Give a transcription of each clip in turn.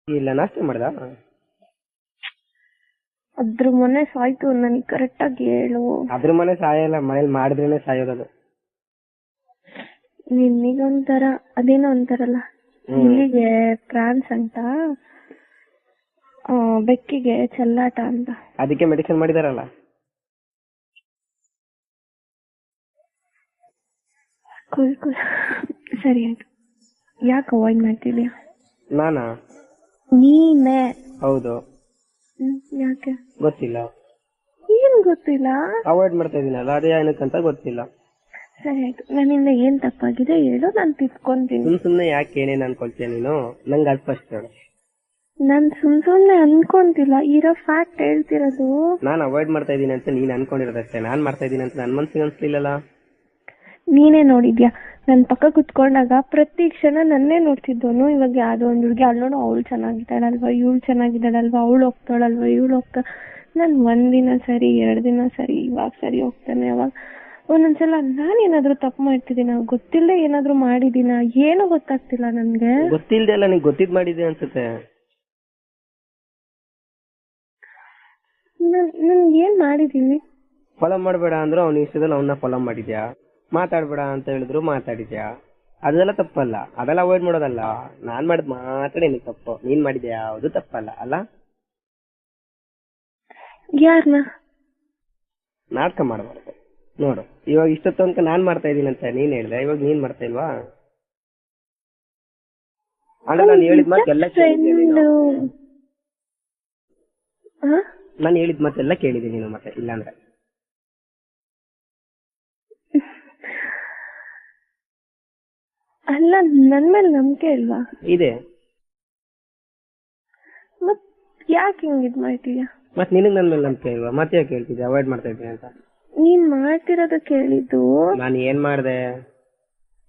ಇಲ್ಲ ನಾಷ್ಟ ಮಾಡ್ದ? ಅದ್ರ ಮೊನ್ನೆ ಸಾಯ್ತು, ನನಗೆ ಕರೆಕ್ಟ್ ಆಗಿ ಹೇಳು. ಅದ್ರ ಮನೆ ಸಾಯಲ್ಲ, ಮನೇಲಿ ಮಾಡಿದ್ರೇನೆ ಸಾಯೋದದು. ನಿನ್ನಿಗೊಂಥರ ಅದೇನೋ ಅಂತಾರಲ್ಲ, ಇಲ್ಲಿಗೆ ಫ್ರಾನ್ಸ್ ಅಂತ, ಬೆಕ್ಕಿಗೆ ಚೆಲ್ಲಾಟ ಅಂತ. ಅದಕ್ಕೆ ಮೆಡಿಸಿನ್ ಮಾಡಿದಾರಲ್ಲ. ಸರಿ ಆಯ್ತು, ಯಾಕೆ ಅವಾಯ್ಡ್ ಮಾಡ್ತಿದ್ಯಾ? ನಾನಾ? ನೀನೇ. ಹೌದು. ಯಾಕೆ ಗೊತ್ತಿಲ್ಲ. ಏನ್ ಗೊತ್ತಿಲ್ಲ? ಅವಾಯ್ಡ್ ಮಾಡ್ತಾ ಇದೀನಲ್ಲ, ಅದೇ ಏನಕ್ಕಂತ ಗೊತ್ತಿಲ್ಲ. ಸರಿ ಆಯ್ತು, ನನ್ನಿಂದ ಏನ್ ತಪ್ಪಾಗಿದೆ ಹೇಳು, ನಾನು ತಿದ್ಕೊಂತೀನಿ. ಸುಮ್ನೆ ಯಾಕೆ ಏನೇನ್ ಅನ್ಕೊಳ್ತೀಯ ನೀನು? ನಂಗೆ ಅದು ಫಸ್ಟ್ ಹೇಳು. ನಾನ್ ಸುಮ್ನೆ ಅನ್ಕೊಂತಿಲ್ಲ, ಇರೋ ಫ್ಯಾಕ್ಟ್ ಹೇಳ್ತಿರೋದು. ನಾನ್ ಅವಾಯ್ಡ್ ಮಾಡ್ತಾ ಇದೀನಿ ಅಂತ ನೀನ್ ಅನ್ಕೊಂಡಿರೋದಷ್ಟೇ, ನಾನ್ ಮಾಡ್ತಾ ಇದೀನಿ ಅಂತ ನನ್ ಮನ್ಸಿಗೆ ಅನ್ಸ್ಲಿಲ್ಲಲ್ಲ. ನೀನೇ ನೋಡಿದ್ಯಾ, ನನ್ ಪಕ್ಕ ಕುತ್ಕೊಂಡಾಗ ಪ್ರತಿ ಕ್ಷಣ ನನ್ನೇ ನೋಡ್ತಿದ್ದವನು. ಇವಾಗ ಯಾವ್ದೋ ಒಂದ್ ಹುಡುಗಿ ಅಲ್ಲಿ ನೋಡು, ಅವಳು ಚೆನ್ನಾಗಿದ್ದಾಳಲ್ವಾ, ಇವಳು ಚೆನ್ನಾಗಿದ್ದಾಳಲ್ವಾ, ಅವಳು ಹೋಗ್ತಾಳಲ್ವಾ, ಇವಳು ಹೋಗ್ತಾ. ನಾನ್ ಒಂದಿನ ಸರಿ, 2 ದಿನ ಸರಿ, ಇವಾಗ ಸರಿ ಹೋಗ್ತಾನೆ. ಅವಾಗ ಒಂದೊಂದ್ಸಲ ನಾನೇನಾದ್ರೂ ತಪ್ಪು ಮಾಡ್ತಿದ್ದೀನ, ಗೊತ್ತಿಲ್ಲದೆ ಏನಾದ್ರೂ ಮಾಡಿದೀನ, ಏನೂ ಗೊತ್ತಾಗ್ತಿಲ್ಲ ನನ್ಗೆ. ಗೊತ್ತಿಲ್ದೆ ಅಲ್ಲ, ನೀನ್ ಗೊತ್ತಿದ್ ಮಾಡಿದ್ದೆ ಅನ್ಸುತ್ತೆ. ನನ್ ಏನ್ ಮಾಡಿದೀನಿ? ಫಾಲೋ ಮಾಡ್ಬೇಡ ಅಂದ್ರು ಅವ್ನ ಇಷ್ಟದಲ್ಲಿ ಅವನ್ನ ಫಾಲೋ ಮಾಡಿದ್ಯಾ, ಮಾತಾಡ್ಬೇಡ ಅಂತ ಹೇಳಿದ್ರು ಮಾತಾಡಿದ್ಯಾ, ಅದೆಲ್ಲ ತಪ್ಪಲ್ಲ, ಅದೆಲ್ಲ ಅವಾಯ್ಡ್ ಮಾಡೋದಲ್ಲ. ನಾನ್ ಮಾಡಿದ್ ಮಾತ್ರ ನಿನಗೆ ತಪ್ಪು, ನೀನ್ ಮಾಡಿದ್ಯಾ ಯಾವ್ದು ತಪ್ಪಲ್ಲ ಅಲ್ಲ. ಯಾರನ್ನ? ನಾಟಕ ಮಾಡಬಾರ್ದು. ನೋಡು, ಇವಾಗ ಇಷ್ಟೊತ್ತು ತನಕ ನಾನ್ ಮಾಡ್ತಾ ಇದೀನಿ ಅಂತ ನೀನ್ ಹೇಳ್ದೆ, ಇವಾಗ ನೀನ್ ಮಾಡ್ತಾ ಇಲ್ವಾ? ಅಂದ್ರೆ ನಾನು ಹೇಳಿದ್ ಮಾತೆಲ್ಲ ಕೇಳಿದ್ದೀನಿ. ನಾನು ಹೇಳಿದ್ ಮಾತೆಲ್ಲ ಕೇಳಿದ್ದೀನಿ ನೀನು, ಮತ್ತೆ ಇಲ್ಲಾಂದ್ರೆ ಅಲ್ಲ, ನನ್ ಮೇಲೆ ನಂಬಿಕೆ ಇಲ್ವಾ? ಇದೆ. ಮತ್ ಯಾಕೆ ಹಿಂಗ್ ಮಾಡ್ತೀಯ? ಮತ್ ನಿನಗ್ ನನ್ ಮೇಲೆ ನಂಬಿಕೆ ಇಲ್ವಾ? ಮತ್ತೆ ಯಾಕೆ ಹೇಳ್ತಿದ್ದೆ ಅವಾಯ್ಡ್ ಮಾಡ್ತಾ ಇದ್ದೀನಿ ಅಂತ? ನೀನ್ ಮಾಡ್ತಿರೋದ ಕೇಳಿದ್ದು. ನಾನು ಏನ್ ಮಾಡ್ದೆ?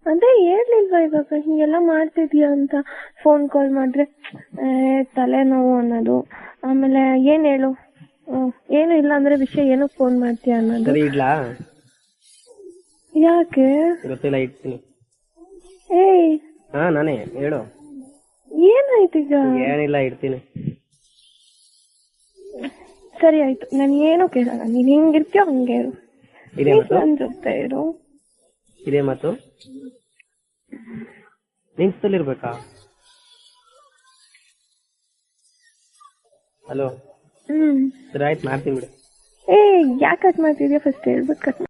ಅದೇ ಹೇಳ್ಲಿಲ್ವಾ ಇವಾಗ ಹಿಂಗೆಲ್ಲ ಮಾಡ್ತಿದ್ಯಾ ಅಂತ. ಫೋನ್ ಕಾಲ್ ಮಾಡಿದ್ರೆ ತಲೆನೋವು ಅನ್ನೋದು, ಆಮೇಲೆ ಏನ್ ಹೇಳು, ಏನು ಇಲ್ಲ ಅಂದ್ರೆ ವಿಷಯ ಏನಕ್ ಫೋನ್ ಮಾಡ್ತೀಯ ಅನ್ನೋದು. ಸರಿ, ಇಡ್ಲಾ? ಯಾಕೆ ಗೊತ್ತಿಲ್ಲ, ಇಡ್ತೀನಿ. ಏಯ್, ಹಾ, ನಾನೇ ಹೇಳು. ಏನಾಯ್ತೀಗ? ಏನಿಲ್ಲ, ಇಡ್ತೀನಿ. ಸರಿ ಆಯ್ತು, ನಾನು ಏನು ಕೇಳಲ್ಲ, ನೀನ್ ಹೆಂಗಿರ್ತೀಯೋ ಹಂಗೆ ಇರು. ಇದೇ ಮಾತು? ನನ್ ಜೊತೆ ಇರು. ಇದೇ ಮಾತು ನಿಂತಲ್ಲಿರ್ಬೇಕಾ? ಹಲೋ. ಸರಿ ಆಯ್ತು, ಮಾಡ್ತೀನಿ ಬಿಡು. ಯಾಕೆ ಕಟ್ ಮಾಡ್ತಿದ್ಯಾ? ಫಸ್ಟ್ ಹೇಳ್ಬಿಟ್ಟು ಕಟ್